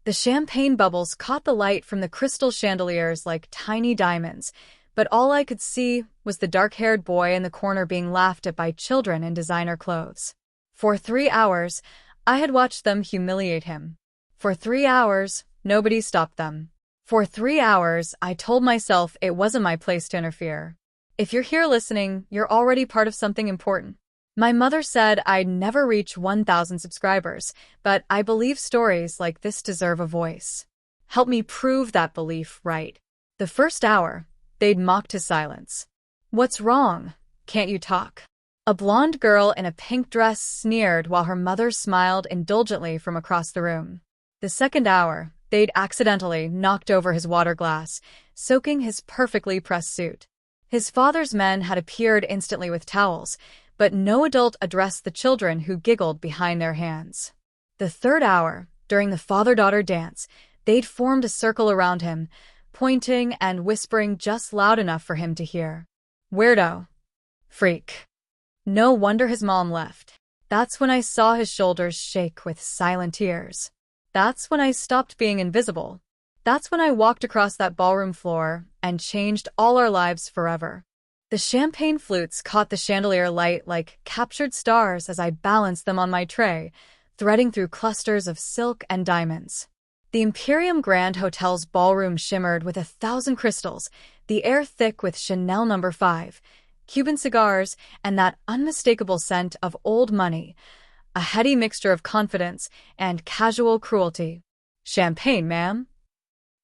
The champagne bubbles caught the light from the crystal chandeliers like tiny diamonds, but all I could see was the dark-haired boy in the corner being laughed at by children in designer clothes. For 3 hours, I had watched them humiliate him. For 3 hours, nobody stopped them. For 3 hours, I told myself it wasn't my place to interfere. If you're here listening, you're already part of something important. My mother said I'd never reach 1,000 subscribers, but I believe stories like this deserve a voice. Help me prove that belief right. The first hour, they'd mocked his silence. What's wrong? Can't you talk? A blonde girl in a pink dress sneered while her mother smiled indulgently from across the room. The second hour, they'd accidentally knocked over his water glass, soaking his perfectly pressed suit. His father's men had appeared instantly with towels, but no adult addressed the children who giggled behind their hands. The third hour, during the father-daughter dance, they'd formed a circle around him, pointing and whispering just loud enough for him to hear. Weirdo. Freak. No wonder his mom left. That's when I saw his shoulders shake with silent tears. That's when I stopped being invisible. That's when I walked across that ballroom floor and changed all our lives forever. The champagne flutes caught the chandelier light like captured stars as I balanced them on my tray, threading through clusters of silk and diamonds. The Imperium Grand Hotel's ballroom shimmered with 1,000 crystals, the air thick with Chanel No. 5, Cuban cigars, and that unmistakable scent of old money, a heady mixture of confidence and casual cruelty. Champagne, ma'am?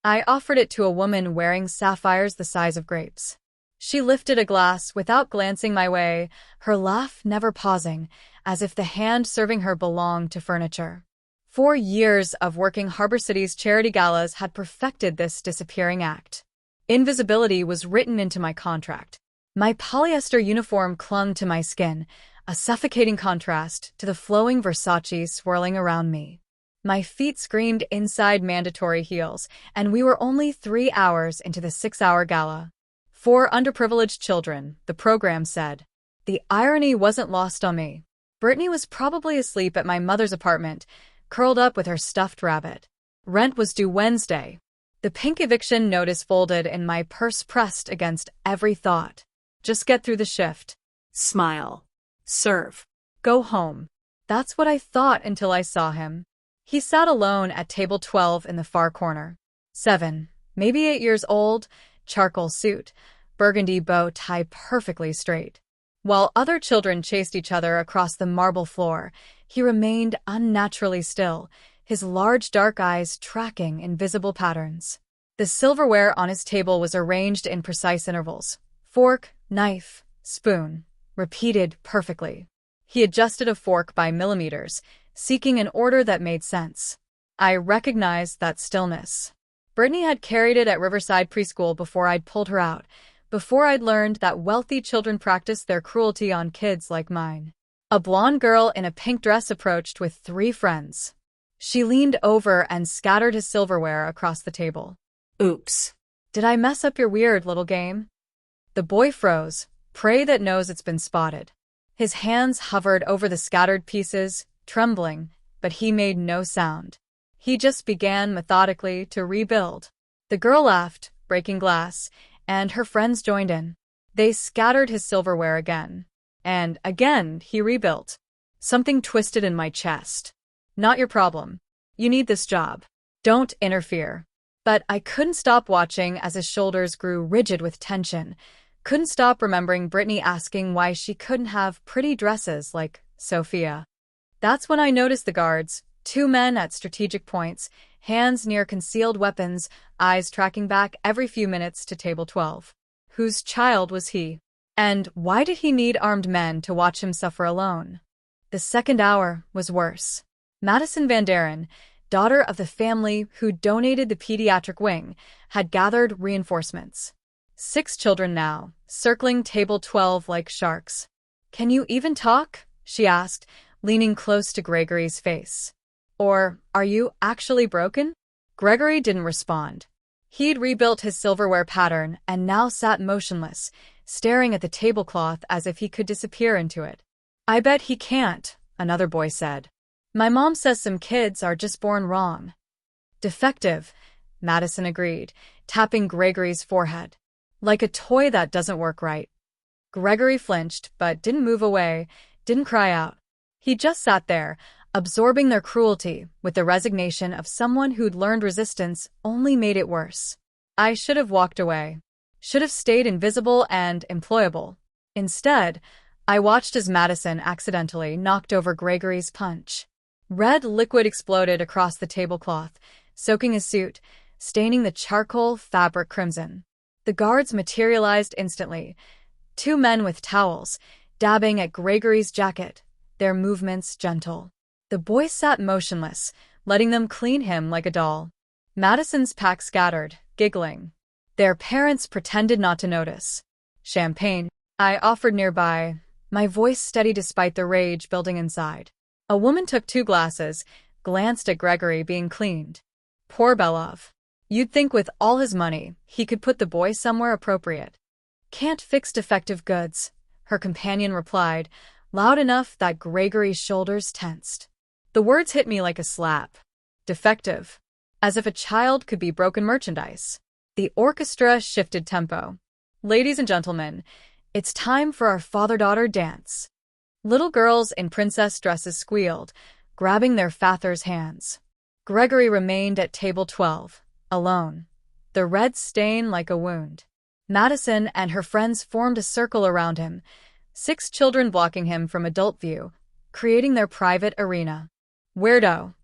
I offered it to a woman wearing sapphires the size of grapes. She lifted a glass without glancing my way, her laugh never pausing, as if the hand serving her belonged to furniture. 4 years of working Harbor City's charity galas had perfected this disappearing act. Invisibility was written into my contract. My polyester uniform clung to my skin, a suffocating contrast to the flowing Versace swirling around me. My feet screamed inside mandatory heels, and we were only 3 hours into the 6-hour gala. For underprivileged children, the program said. The irony wasn't lost on me. Brittany was probably asleep at my mother's apartment, curled up with her stuffed rabbit. Rent was due Wednesday. The pink eviction notice folded in my purse pressed against every thought. Just get through the shift. Smile. Serve. Go home. That's what I thought until I saw him. He sat alone at table 12 in the far corner. 7, maybe 8 years old, charcoal suit, burgundy bow tie perfectly straight. While other children chased each other across the marble floor, he remained unnaturally still, his large dark eyes tracking invisible patterns. The silverware on his table was arranged in precise intervals. Fork, knife, spoon, repeated perfectly. He adjusted a fork by millimeters, seeking an order that made sense. I recognized that stillness. Brittany had carried it at Riverside Preschool before I'd pulled her out, before I'd learned that wealthy children practiced their cruelty on kids like mine. A blonde girl in a pink dress approached with 3 friends. She leaned over and scattered his silverware across the table. Oops. Did I mess up your weird little game? The boy froze, prey that knows it's been spotted. His hands hovered over the scattered pieces, trembling, but he made no sound. He just began methodically to rebuild. The girl laughed, breaking glass, and her friends joined in. They scattered his silverware again. And again he rebuilt. Something twisted in my chest. Not your problem. You need this job. Don't interfere. But I couldn't stop watching as his shoulders grew rigid with tension. Couldn't stop remembering Brittany asking why she couldn't have pretty dresses like Sophia. That's when I noticed the guards, 2 men at strategic points, hands near concealed weapons, eyes tracking back every few minutes to table 12. Whose child was he? And why did he need armed men to watch him suffer alone? The second hour was worse. Madison Van Daren, daughter of the family who donated the pediatric wing, had gathered reinforcements. 6 children now, circling table 12 like sharks. Can you even talk? She asked, leaning close to Gregory's face. Or, are you actually broken? Gregory didn't respond. He'd rebuilt his silverware pattern and now sat motionless, staring at the tablecloth as if he could disappear into it. I bet he can't, another boy said. My mom says some kids are just born wrong. Defective, Madison agreed, tapping Gregory's forehead. Like a toy that doesn't work right. Gregory flinched, but didn't move away, didn't cry out. He just sat there, absorbing their cruelty with the resignation of someone who'd learned resistance only made it worse. I should have walked away. Should have stayed invisible and employable. Instead, I watched as Madison accidentally knocked over Gregory's punch. Red liquid exploded across the tablecloth, soaking his suit, staining the charcoal fabric crimson. The guards materialized instantly. 2 men with towels, dabbing at Gregory's jacket, their movements gentle. The boy sat motionless, letting them clean him like a doll. Madison's pack scattered, giggling. Their parents pretended not to notice. Champagne, I offered nearby, my voice steady despite the rage building inside. A woman took 2 glasses, glanced at Gregory being cleaned. Poor Belov. You'd think with all his money, he could put the boy somewhere appropriate. Can't fix defective goods, her companion replied, loud enough that Gregory's shoulders tensed. The words hit me like a slap. Defective. As if a child could be broken merchandise. The orchestra shifted tempo. Ladies and gentlemen, it's time for our father-daughter dance. Little girls in princess dresses squealed, grabbing their father's hands. Gregory remained at table 12, alone, the red stain like a wound. Madison and her friends formed a circle around him, 6 children blocking him from adult view, creating their private arena. Weirdo.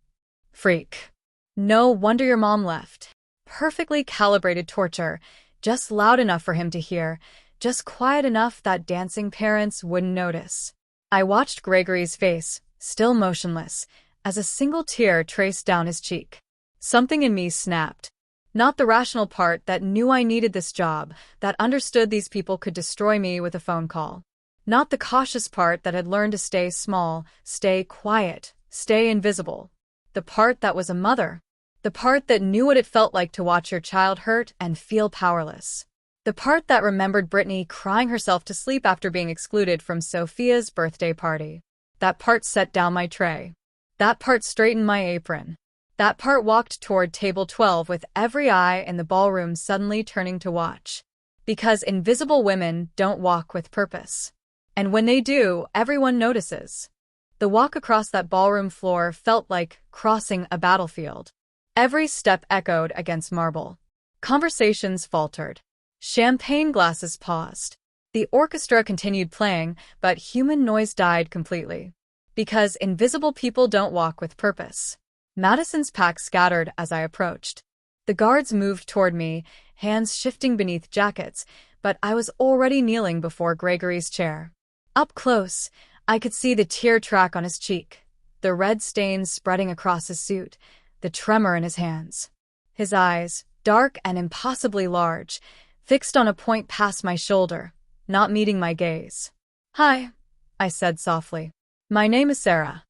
Freak. No wonder your mom left. Perfectly calibrated torture, just loud enough for him to hear, just quiet enough that dancing parents wouldn't notice. I watched Gregory's face, still motionless, as a single tear traced down his cheek. Something in me snapped. Not the rational part that knew I needed this job, that understood these people could destroy me with a phone call. Not the cautious part that had learned to stay small, stay quiet, stay invisible. The part that was a mother. The part that knew what it felt like to watch your child hurt and feel powerless. The part that remembered Brittany crying herself to sleep after being excluded from Sophia's birthday party. That part set down my tray. That part straightened my apron. That part walked toward table 12 with every eye in the ballroom suddenly turning to watch. Because invisible women don't walk with purpose. And when they do, everyone notices. The walk across that ballroom floor felt like crossing a battlefield. Every step echoed against marble. Conversations faltered. Champagne glasses paused. The orchestra continued playing, but human noise died completely. Because invisible people don't walk with purpose. Madison's pack scattered as I approached. The guards moved toward me, hands shifting beneath jackets, but I was already kneeling before Gregory's chair. Up close, I could see the tear track on his cheek, the red stains spreading across his suit, the tremor in his hands. His eyes, dark and impossibly large, fixed on a point past my shoulder, not meeting my gaze. "Hi," I said softly. "My name is Sarah."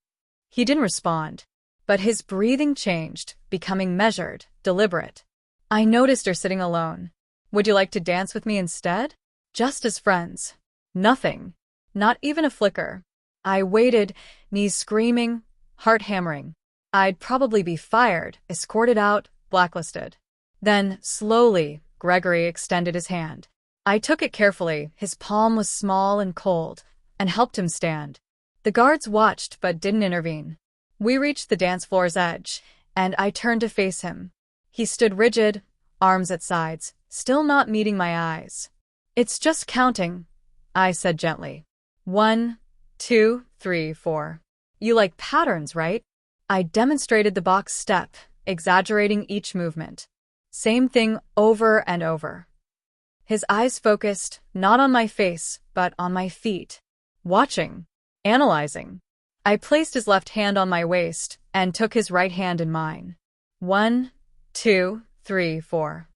He didn't respond, but his breathing changed, becoming measured, deliberate. I noticed her sitting alone. "Would you like to dance with me instead? Just as friends." Nothing. Not even a flicker. I waited, knees screaming, heart hammering. I'd probably be fired, escorted out, blacklisted. Then, slowly, Gregory extended his hand. I took it carefully, his palm was small and cold, and helped him stand. The guards watched but didn't intervene. We reached the dance floor's edge, and I turned to face him. He stood rigid, arms at sides, still not meeting my eyes. "It's just counting," I said gently. 1, 2, 3, 4. "You like patterns, right?" I demonstrated the box step, exaggerating each movement. Same thing over and over. His eyes focused, not on my face, but on my feet. Watching. Analyzing. I placed his left hand on my waist and took his right hand in mine. 1, 2, 3, 4.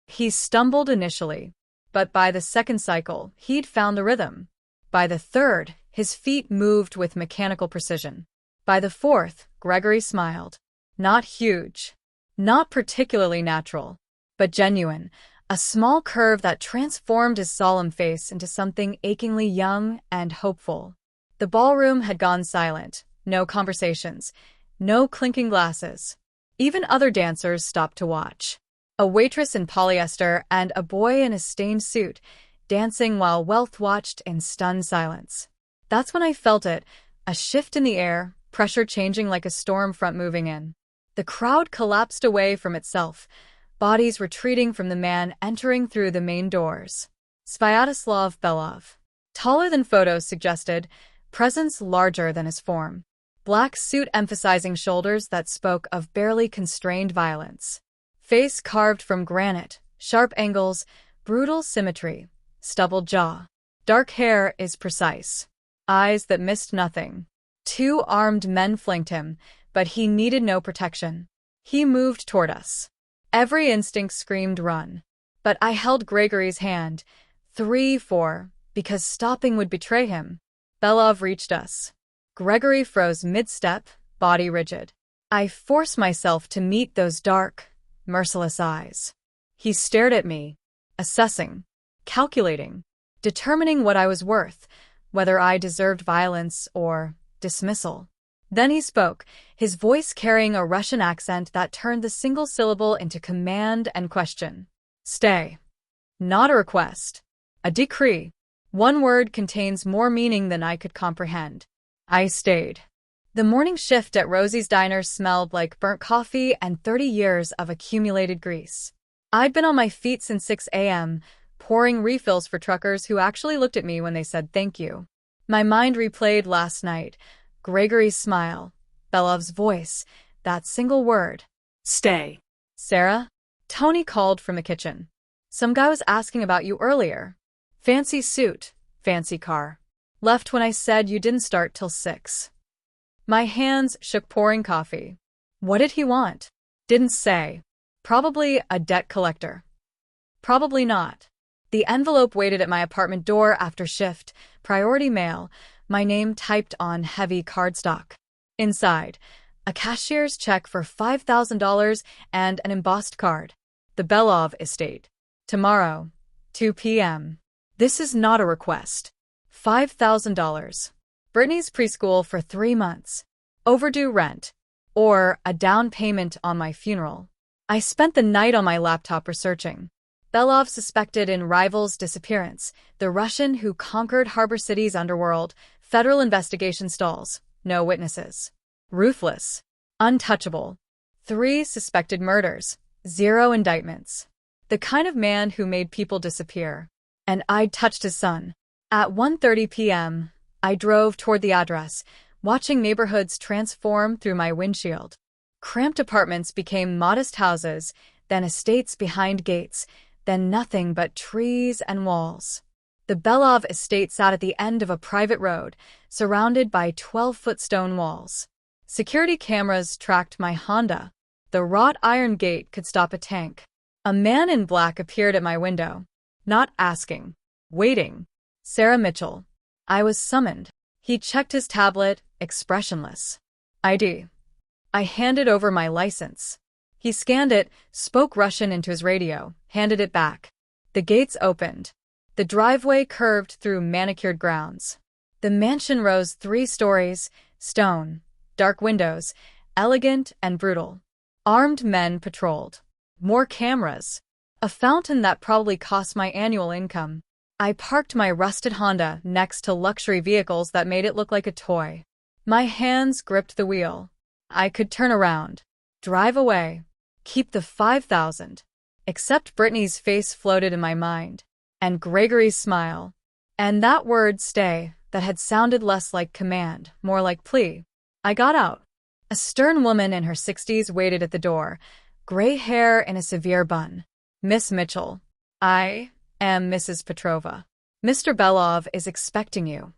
He stumbled initially, but by the second cycle, he'd found the rhythm. By the third, his feet moved with mechanical precision. By the fourth, Gregory smiled. Not huge. Not particularly natural, but genuine, a small curve that transformed his solemn face into something achingly young and hopeful. The ballroom had gone silent, no conversations, no clinking glasses. Even other dancers stopped to watch. A waitress in polyester and a boy in a stained suit, dancing while Wealth watched in stunned silence. That's when I felt it, a shift in the air, pressure changing like a storm front moving in. The crowd collapsed away from itself, bodies retreating from the man entering through the main doors. Sviatoslav Belov. Taller than photos suggested, presence larger than his form. Black suit emphasizing shoulders that spoke of barely constrained violence. Face carved from granite, sharp angles, brutal symmetry, stubbled jaw. Dark hair is precise. Eyes that missed nothing. 2 armed men flanked him, but he needed no protection. He moved toward us. Every instinct screamed run. But I held Gregory's hand, 3-4, because stopping would betray him. Belov reached us. Gregory froze mid-step, body rigid. I forced myself to meet those dark, merciless eyes. He stared at me, assessing, calculating, determining what I was worth, whether I deserved violence or dismissal. Then he spoke, his voice carrying a Russian accent that turned the single syllable into command and question. Stay. Not a request. A decree. One word contains more meaning than I could comprehend. I stayed. The morning shift at Rosie's Diner smelled like burnt coffee and 30 years of accumulated grease. I'd been on my feet since 6 a.m., pouring refills for truckers who actually looked at me when they said thank you. My mind replayed last night. Gregory's smile, Belov's voice, that single word. Stay. Sarah? Tony called from the kitchen. Some guy was asking about you earlier. Fancy suit, fancy car. Left when I said you didn't start till 6. My hands shook pouring coffee. What did he want? Didn't say. Probably a debt collector. Probably not. The envelope waited at my apartment door after shift, priority mail, my name typed on heavy cardstock. Inside, a cashier's check for $5,000 and an embossed card. The Belov estate. Tomorrow, 2 p.m. This is not a request. $5,000. Brittany's preschool for 3 months. Overdue rent. Or a down payment on my funeral. I spent the night on my laptop researching. Belov suspected in rival's disappearance, the Russian who conquered Harbor City's underworld, federal investigation stalls, no witnesses. Ruthless. Untouchable. 3 suspected murders, 0 indictments. The kind of man who made people disappear. And I'd touched his son. At 1:30 p.m., I drove toward the address, watching neighborhoods transform through my windshield. Cramped apartments became modest houses, then estates behind gates, then nothing but trees and walls. The Belov estate sat at the end of a private road, surrounded by 12-foot stone walls. Security cameras tracked my Honda. The wrought iron gate could stop a tank. A man in black appeared at my window. Not asking. Waiting. Sarah Mitchell. I was summoned. He checked his tablet, expressionless. ID. I handed over my license. He scanned it, spoke Russian into his radio, handed it back. The gates opened. The driveway curved through manicured grounds. The mansion rose 3 stories, stone, dark windows, elegant and brutal. Armed men patrolled. More cameras. A fountain that probably cost my annual income. I parked my rusted Honda next to luxury vehicles that made it look like a toy. My hands gripped the wheel. I could turn around. Drive away. Keep the 5,000. Except Brittany's face floated in my mind. And Gregory's smile. And that word stay that had sounded less like command, more like plea. I got out. A stern woman in her 60s waited at the door, gray hair in a severe bun. Miss Mitchell. I am Mrs. Petrova. Mr. Belov is expecting you.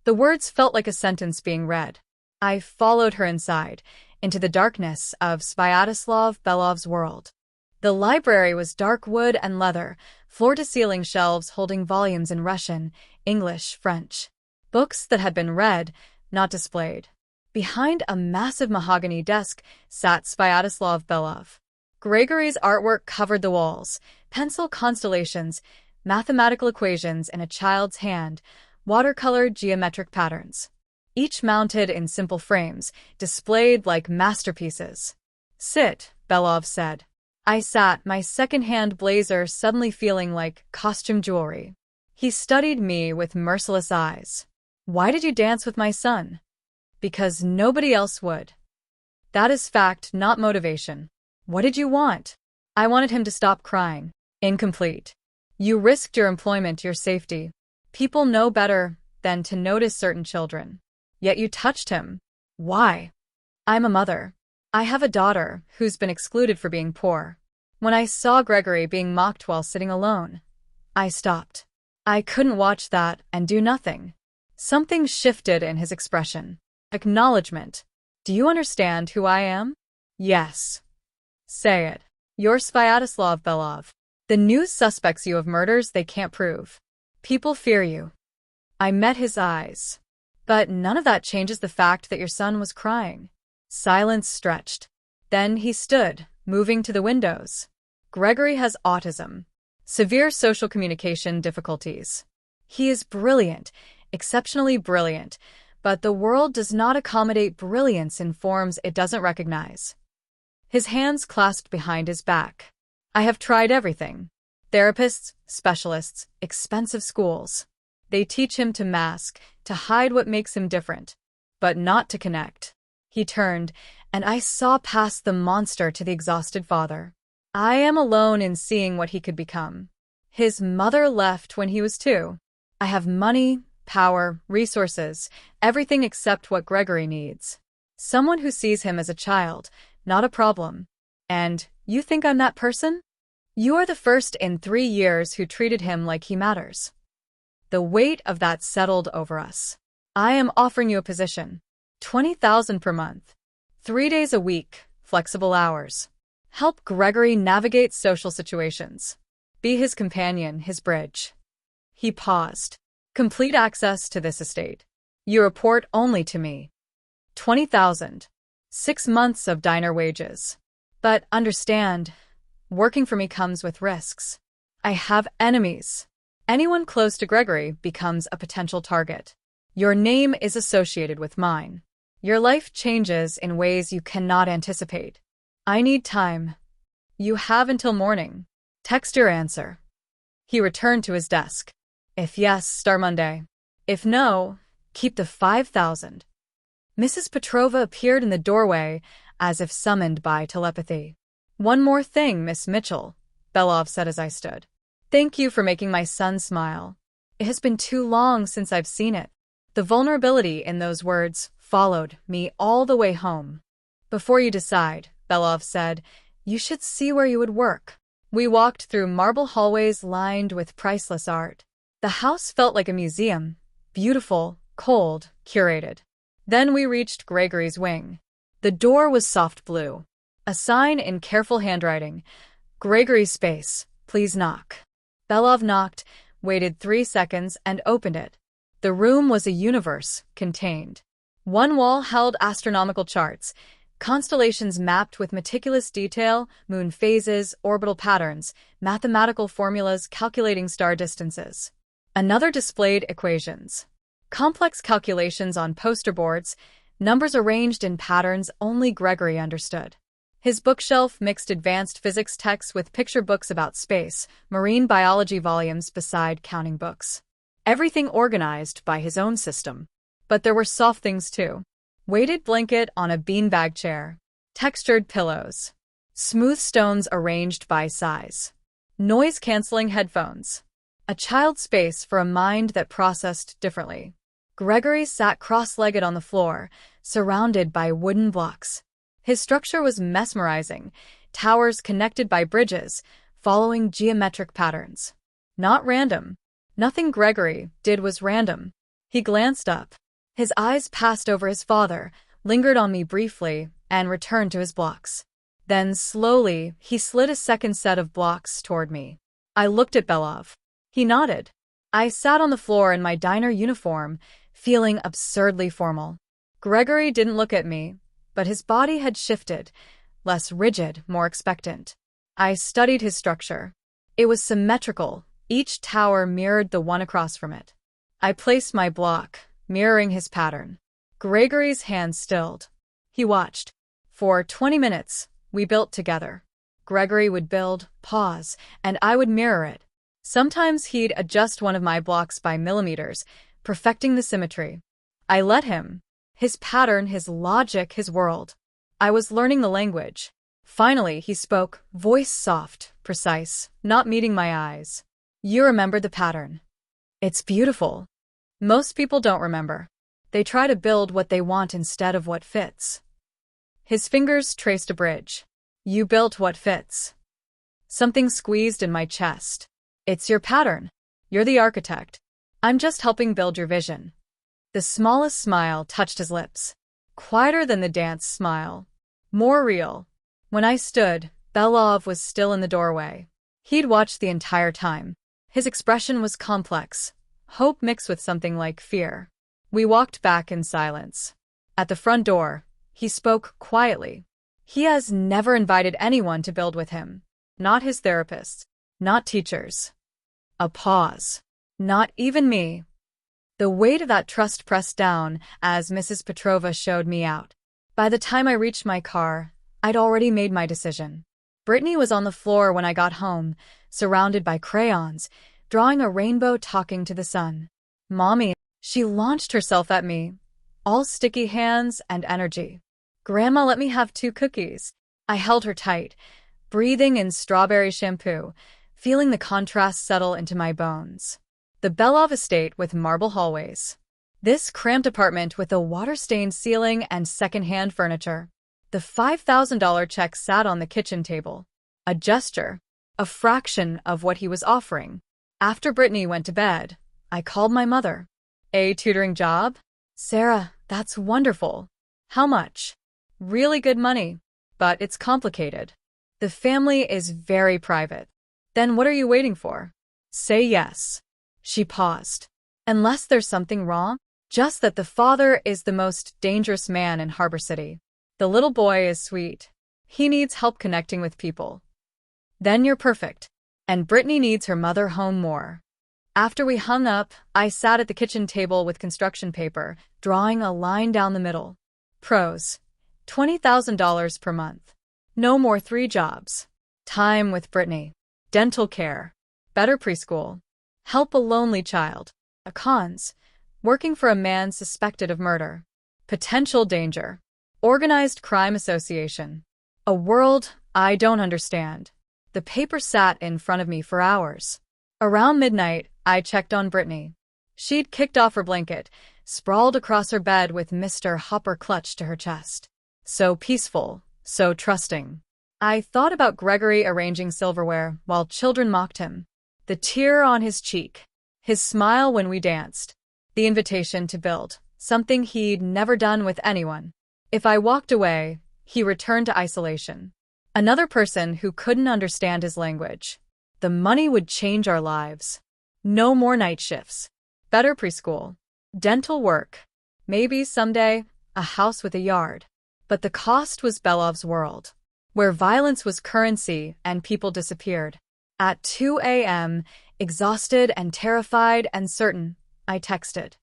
The words felt like a sentence being read. I followed her inside, into the darkness of Sviatoslav Belov's world. The library was dark wood and leather, floor-to-ceiling shelves holding volumes in Russian, English, French. Books that had been read, not displayed. Behind a massive mahogany desk sat Sviatoslav Belov. Gregory's artwork covered the walls, pencil constellations, mathematical equations in a child's hand, watercolored geometric patterns. Each mounted in simple frames, displayed like masterpieces. Sit, Belov said. I sat, my second-hand blazer suddenly feeling like costume jewelry. He studied me with merciless eyes. Why did you dance with my son? Because nobody else would. That is fact, not motivation. What did you want? I wanted him to stop crying. Incomplete. You risked your employment, your safety. People know better than to notice certain children. Yet you touched him. Why? I'm a mother. I have a daughter who's been excluded for being poor. When I saw Gregory being mocked while sitting alone, I stopped. I couldn't watch that and do nothing. Something shifted in his expression. Acknowledgement. Do you understand who I am? Yes. Say it. You're Sviatoslav Belov. The news suspects you of murders they can't prove. People fear you. I met his eyes. But none of that changes the fact that your son was crying. Silence stretched. Then he stood, moving to the windows. Gregory has autism. Severe social communication difficulties. He is brilliant, exceptionally brilliant, but the world does not accommodate brilliance in forms it doesn't recognize. His hands clasped behind his back. I have tried everything. Therapists, specialists, expensive schools. They teach him to mask, to hide what makes him different, but not to connect. He turned, and I saw past the monster to the exhausted father. I am alone in seeing what he could become. His mother left when he was 2. I have money, power, resources, everything except what Gregory needs. Someone who sees him as a child, not a problem. And you think I'm that person? You are the first in 3 years who treated him like he matters. The weight of that settled over us. I am offering you a position. $20,000 per month. 3 days a week, flexible hours. Help Gregory navigate social situations. Be his companion, his bridge. He paused. Complete access to this estate. You report only to me. 20,000. 6 months of diner wages. But understand, working for me comes with risks. I have enemies. Anyone close to Gregory becomes a potential target. Your name is associated with mine. Your life changes in ways you cannot anticipate. I need time. You have until morning. Text your answer. He returned to his desk. If yes, start Monday. If no, keep the 5,000. Mrs. Petrova appeared in the doorway as if summoned by telepathy. One more thing, Miss Mitchell, Belov said as I stood. Thank you for making my son smile. It has been too long since I've seen it. The vulnerability in those words followed me all the way home. Before you decide, Belov said, you should see where you would work. We walked through marble hallways lined with priceless art. The house felt like a museum, beautiful, cold, curated. Then we reached Gregory's wing. The door was soft blue. A sign in careful handwriting, Gregory's space, please knock. Belov knocked, waited 3 seconds, and opened it. The room was a universe, contained. One wall held astronomical charts, constellations mapped with meticulous detail, moon phases, orbital patterns, mathematical formulas calculating star distances. Another displayed equations. Complex calculations on poster boards, numbers arranged in patterns only Gregory understood. His bookshelf mixed advanced physics texts with picture books about space, marine biology volumes beside counting books. Everything organized by his own system. But there were soft things too. Weighted blanket on a beanbag chair. Textured pillows. Smooth stones arranged by size. Noise-canceling headphones. A child's space for a mind that processed differently. Gregory sat cross-legged on the floor, surrounded by wooden blocks. His structure was mesmerizing, towers connected by bridges, following geometric patterns. Not random. Nothing Gregory did was random. He glanced up. His eyes passed over his father, lingered on me briefly, and returned to his blocks. Then, slowly, he slid a second set of blocks toward me. I looked at Belov. He nodded. I sat on the floor in my diner uniform, feeling absurdly formal. Gregory didn't look at me, but his body had shifted, less rigid, more expectant. I studied his structure. It was symmetrical. Each tower mirrored the one across from it. I placed my block, mirroring his pattern. Gregory's hand stilled. He watched. For 20 minutes, We built together. Gregory would build, pause, and I would mirror it. Sometimes he'd adjust one of my blocks by millimeters, perfecting the symmetry. I let him. His pattern, his logic, his world. I was learning the language. Finally, he spoke, voice soft, precise, not meeting my eyes. You remembered the pattern. It's beautiful. Most people don't remember. They try to build what they want instead of what fits. His fingers traced a bridge. You built what fits. Something squeezed in my chest. It's your pattern. You're the architect. I'm just helping build your vision. The smallest smile touched his lips. Quieter than the dance smile. More real. When I stood, Belov was still in the doorway. He'd watched the entire time. His expression was complex, hope mixed with something like fear. We walked back in silence. At the front door, he spoke quietly. He has never invited anyone to build with him. Not his therapists. Not teachers. A pause. Not even me. The weight of that trust pressed down as Mrs. Petrova showed me out. By the time I reached my car, I'd already made my decision. Brittany was on the floor when I got home, surrounded by crayons, drawing a rainbow talking to the sun. Mommy, she launched herself at me, all sticky hands and energy. Grandma let me have 2 cookies. I held her tight, breathing in strawberry shampoo, feeling the contrast settle into my bones. The Belov estate with marble hallways. This cramped apartment with a water-stained ceiling and second-hand furniture. The $5,000 check sat on the kitchen table. A gesture, a fraction of what he was offering. After Brittany went to bed, I called my mother. A tutoring job? Sarah, that's wonderful. How much? Really good money, but it's complicated. The family is very private. Then what are you waiting for? Say yes. She paused. Unless there's something wrong? Just that the father is the most dangerous man in Harbor City. The little boy is sweet. He needs help connecting with people. Then you're perfect. And Brittany needs her mother home more. After we hung up, I sat at the kitchen table with construction paper, drawing a line down the middle. Pros. $20,000 per month. No more 3 jobs. Time with Brittany. Dental care. Better preschool. Help a lonely child. A cons. Working for a man suspected of murder. Potential danger. Organized crime association. A world I don't understand. The paper sat in front of me for hours. Around midnight, I checked on Brittany. She'd kicked off her blanket, sprawled across her bed with Mr. Hopper clutched to her chest. So peaceful, so trusting. I thought about Gregory arranging silverware while children mocked him. The tear on his cheek. His smile when we danced. The invitation to build, something he'd never done with anyone. If I walked away, he returned to isolation. Another person who couldn't understand his language. The money would change our lives. No more night shifts. Better preschool. Dental work. Maybe someday, a house with a yard. But the cost was Belov's world, where violence was currency and people disappeared. At 2 a.m., exhausted and terrified and certain, I texted.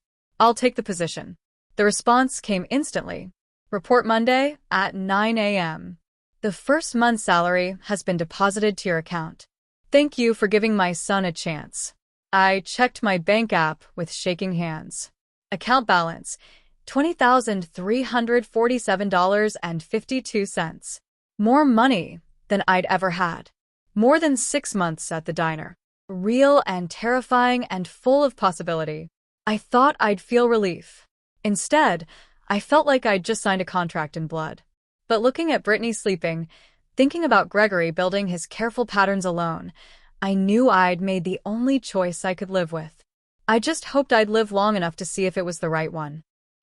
I'll take the position. The response came instantly. Report Monday at 9 a.m. The first month's salary has been deposited to your account. Thank you for giving my son a chance. I checked my bank app with shaking hands. Account balance, $20,347.52. More money than I'd ever had. More than 6 months at the diner. Real and terrifying and full of possibility. I thought I'd feel relief. Instead, I felt like I'd just signed a contract in blood. But looking at Brittany sleeping, thinking about Gregory building his careful patterns alone, I knew I'd made the only choice I could live with. I just hoped I'd live long enough to see if it was the right one.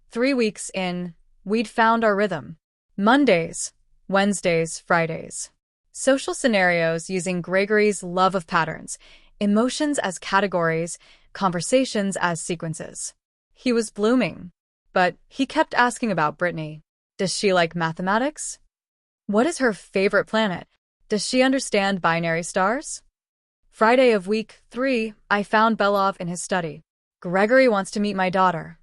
3 weeks in, we'd found our rhythm. Mondays, Wednesdays, Fridays. Social scenarios using Gregory's love of patterns, emotions as categories, conversations as sequences. He was blooming. But he kept asking about Brittany. Does she like mathematics? What is her favorite planet? Does she understand binary stars? Friday of week 3, I found Belov in his study. Gregory wants to meet my daughter.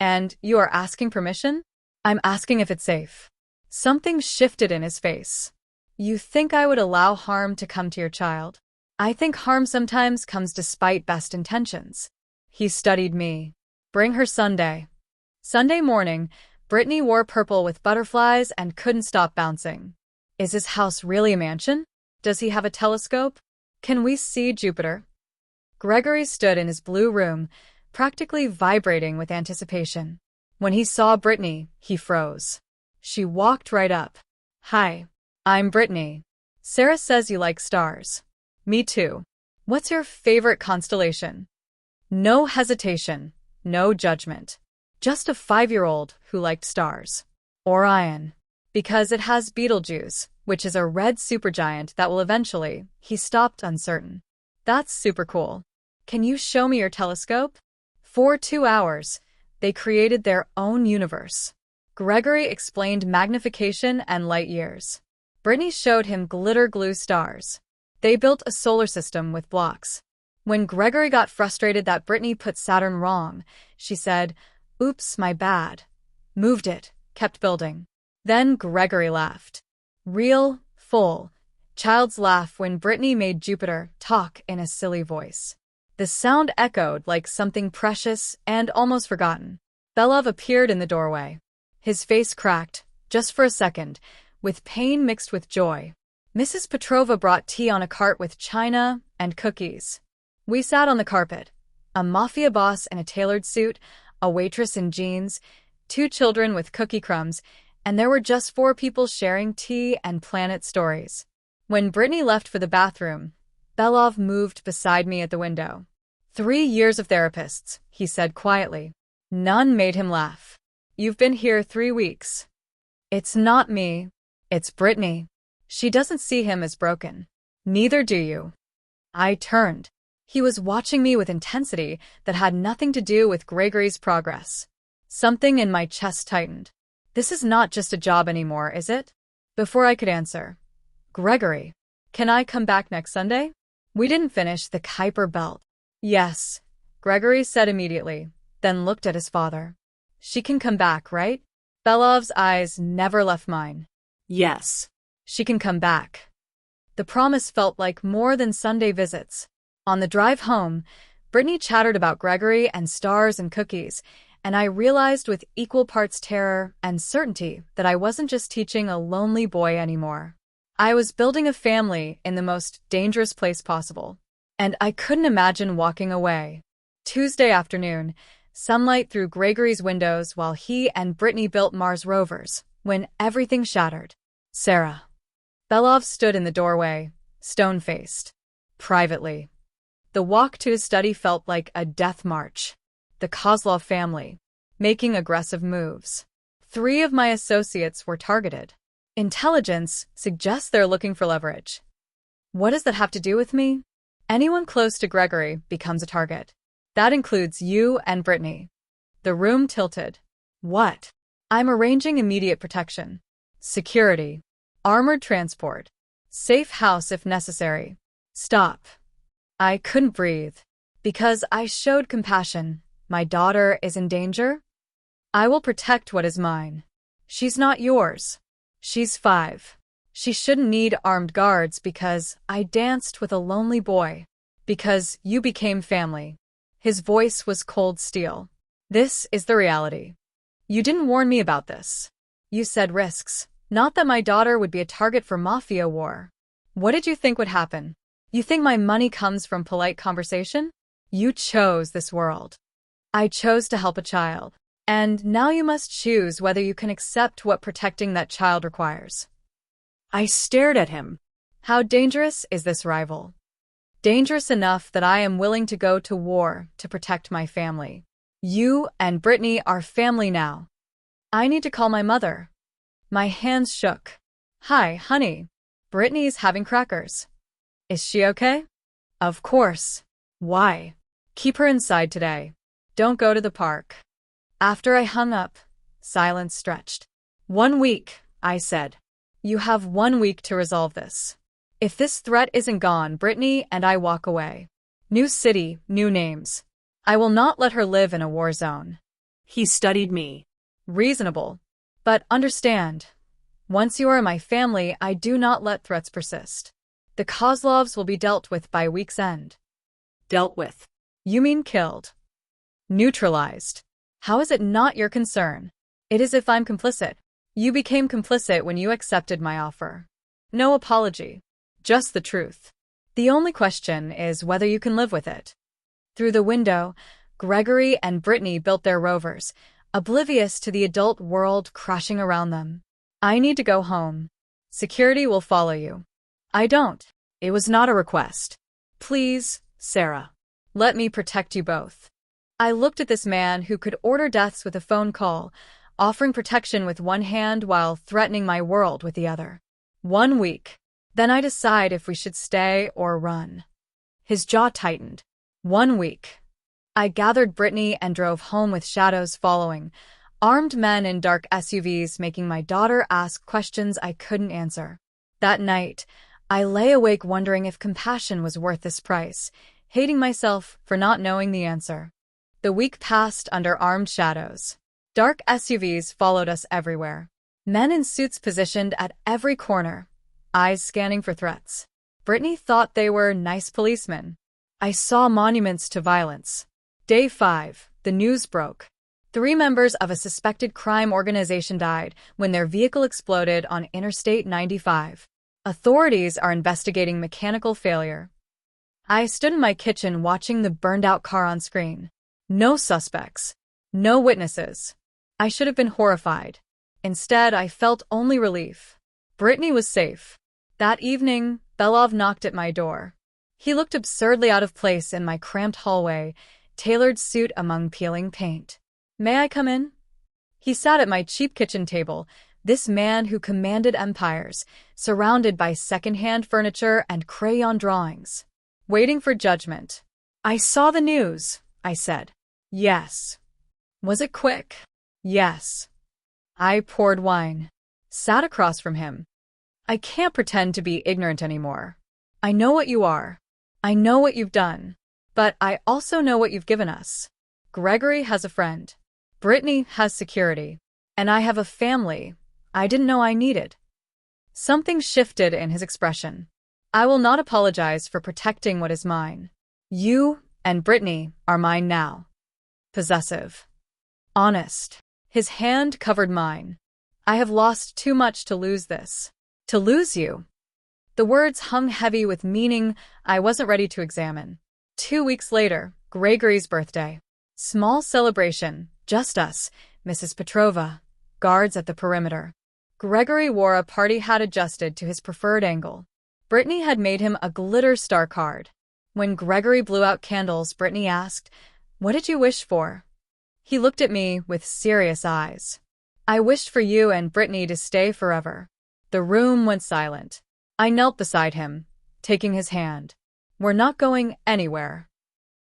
And you are asking permission? I'm asking if it's safe. Something shifted in his face. You think I would allow harm to come to your child? I think harm sometimes comes despite best intentions. He studied me. Bring her Sunday. Sunday morning, Brittany wore purple with butterflies and couldn't stop bouncing. Is his house really a mansion? Does he have a telescope? Can we see Jupiter? Gregory stood in his blue room, practically vibrating with anticipation. When he saw Brittany, he froze. She walked right up. Hi, I'm Brittany. Sarah says you like stars. Me too. What's your favorite constellation? No hesitation, no judgment. Just a 5-year-old who liked stars. Orion. Because it has Betelgeuse, which is a red supergiant that will eventually, he stopped uncertain. That's super cool. Can you show me your telescope? For 2 hours, they created their own universe. Gregory explained magnification and light years. Brittany showed him glitter glue stars. They built a solar system with blocks. When Gregory got frustrated that Brittany put Saturn wrong, she said, "Oops, my bad." Moved it, kept building. Then Gregory laughed. Real, full, child's laugh when Brittany made Jupiter talk in a silly voice. The sound echoed like something precious and almost forgotten. Belov appeared in the doorway. His face cracked, just for a second, with pain mixed with joy. Mrs. Petrova brought tea on a cart with china and cookies. We sat on the carpet. A Mafia boss in a tailored suit, a waitress in jeans, 2 children with cookie crumbs, and there were just 4 people sharing tea and planet stories. When Brittany left for the bathroom, Belov moved beside me at the window. 3 years of therapists, he said quietly. None made him laugh. You've been here 3 weeks. It's not me. It's Brittany. She doesn't see him as broken. Neither do you. I turned. He was watching me with intensity that had nothing to do with Gregory's progress. Something in my chest tightened. This is not just a job anymore, is it? Before I could answer, Gregory, can I come back next Sunday? We didn't finish the Kuiper belt. Yes, Gregory said immediately, then looked at his father. She can come back, right? Belov's eyes never left mine. Yes, she can come back. The promise felt like more than Sunday visits. On the drive home, Brittany chattered about Gregory and stars and cookies, and I realized with equal parts terror and certainty that I wasn't just teaching a lonely boy anymore. I was building a family in the most dangerous place possible, and I couldn't imagine walking away. Tuesday afternoon, sunlight through Gregory's windows while he and Brittany built Mars rovers, when everything shattered. Sarah. Belov stood in the doorway, stone-faced. Privately. The walk to his study felt like a death march. The Kozlov family, making aggressive moves. 3 of my associates were targeted. Intelligence suggests they're looking for leverage. What does that have to do with me? Anyone close to Gregory becomes a target. That includes you and Brittany. The room tilted. What? I'm arranging immediate protection. Security. Armored transport. Safe house if necessary. Stop. I couldn't breathe. Because I showed compassion. My daughter is in danger? I will protect what is mine. She's not yours. She's 5. She shouldn't need armed guards because I danced with a lonely boy. Because you became family. His voice was cold steel. This is the reality. You didn't warn me about this. You said risks. Not that my daughter would be a target for Mafia war. What did you think would happen? You think my money comes from polite conversation? You chose this world. I chose to help a child. And now you must choose whether you can accept what protecting that child requires. I stared at him. How dangerous is this rival? Dangerous enough that I am willing to go to war to protect my family. You and Brittany are family now. I need to call my mother. My hands shook. Hi, honey. Brittany's having crackers. Is she okay? Of course. Why? Keep her inside today. Don't go to the park. After I hung up, silence stretched. 1 week, I said. You have 1 week to resolve this. If this threat isn't gone, Brittany and I walk away. New city, new names. I will not let her live in a war zone. He studied me. Reasonable. But understand, Once you are in my family, I do not let threats persist. The Kozlovs will be dealt with by week's end. Dealt with. You mean killed? Neutralized. How is it not your concern? It is if I'm complicit. You became complicit when you accepted my offer. No apology. Just the truth. The only question is whether you can live with it. Through the window, Gregory and Brittany built their rovers, oblivious to the adult world crashing around them. I need to go home. Security will follow you. I don't. It was not a request. Please, Sarah. Let me protect you both. I looked at this man who could order deaths with a phone call, offering protection with one hand while threatening my world with the other. 1 week. Then I decide if we should stay or run. His jaw tightened. 1 week. I gathered Brittany and drove home with shadows following, armed men in dark SUVs making my daughter ask questions I couldn't answer. That night, I lay awake wondering if compassion was worth this price, hating myself for not knowing the answer. The week passed under armed shadows. Dark SUVs followed us everywhere. Men in suits positioned at every corner, eyes scanning for threats. Brittany thought they were nice policemen. I saw monuments to violence. Day 5, the news broke. 3 members of a suspected crime organization died when their vehicle exploded on Interstate 95. Authorities are investigating mechanical failure. I stood in my kitchen watching the burned-out car on screen. No suspects. No witnesses. I should have been horrified. Instead, I felt only relief. Brittany was safe. That evening, Belov knocked at my door. He looked absurdly out of place in my cramped hallway, tailored suit among peeling paint. May I come in? He sat at my cheap kitchen table, this man who commanded empires, surrounded by second-hand furniture and crayon drawings. Waiting for judgment. I saw the news, I said. Yes. Was it quick? Yes. I poured wine. Sat across from him. I can't pretend to be ignorant anymore. I know what you are. I know what you've done. But I also know what you've given us. Gregory has a friend. Brittany has security. And I have a family I didn't know I needed. Something shifted in his expression. I will not apologize for protecting what is mine. You and Brittany are mine now. Possessive. Honest. His hand covered mine. I have lost too much to lose this. To lose you. The words hung heavy with meaning I wasn't ready to examine. 2 weeks later, Gregory's birthday. Small celebration, just us, Mrs. Petrova, guards at the perimeter. Gregory wore a party hat adjusted to his preferred angle. Brittany had made him a glitter star card. When Gregory blew out candles, Brittany asked, "What did you wish for?" He looked at me with serious eyes. "I wished for you and Brittany to stay forever." The room went silent. I knelt beside him, taking his hand. "We're not going anywhere."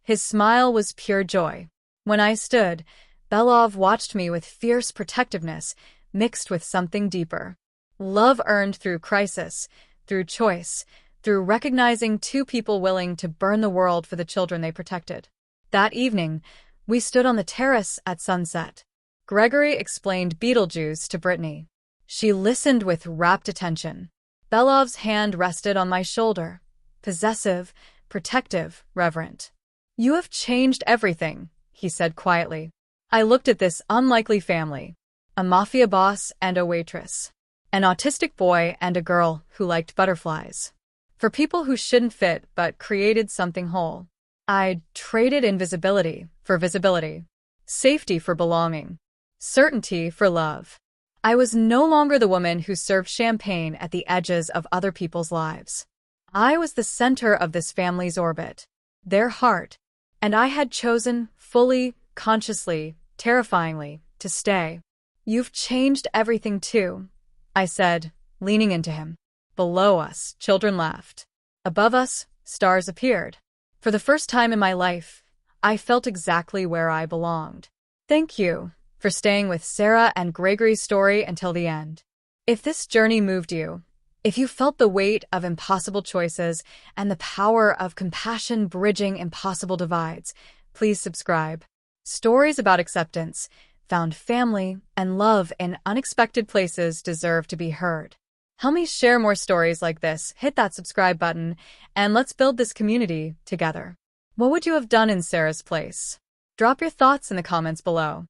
His smile was pure joy. When I stood, Belov watched me with fierce protectiveness, mixed with something deeper. Love earned through crisis, through choice, through recognizing 2 people willing to burn the world for the children they protected. That evening, we stood on the terrace at sunset. Gregory explained Beetlejuice to Brittany. She listened with rapt attention. Belov's hand rested on my shoulder. Possessive, protective, reverent. "You have changed everything," he said quietly. I looked at this unlikely family. A mafia boss and a waitress. An autistic boy and a girl who liked butterflies. For people who shouldn't fit but created something whole. I'd traded invisibility for visibility. Safety for belonging. Certainty for love. I was no longer the woman who served champagne at the edges of other people's lives. I was the center of this family's orbit. Their heart. And I had chosen, fully, consciously, terrifyingly, to stay. "You've changed everything too," I said, leaning into him. Below us, children laughed. Above us, stars appeared. For the first time in my life, I felt exactly where I belonged. Thank you for staying with Sarah and Gregory's story until the end. If this journey moved you, if you felt the weight of impossible choices and the power of compassion bridging impossible divides, please subscribe. Stories about acceptance, found family, and love in unexpected places deserve to be heard. Help me share more stories like this. Hit that subscribe button, and let's build this community together. What would you have done in Sarah's place? Drop your thoughts in the comments below.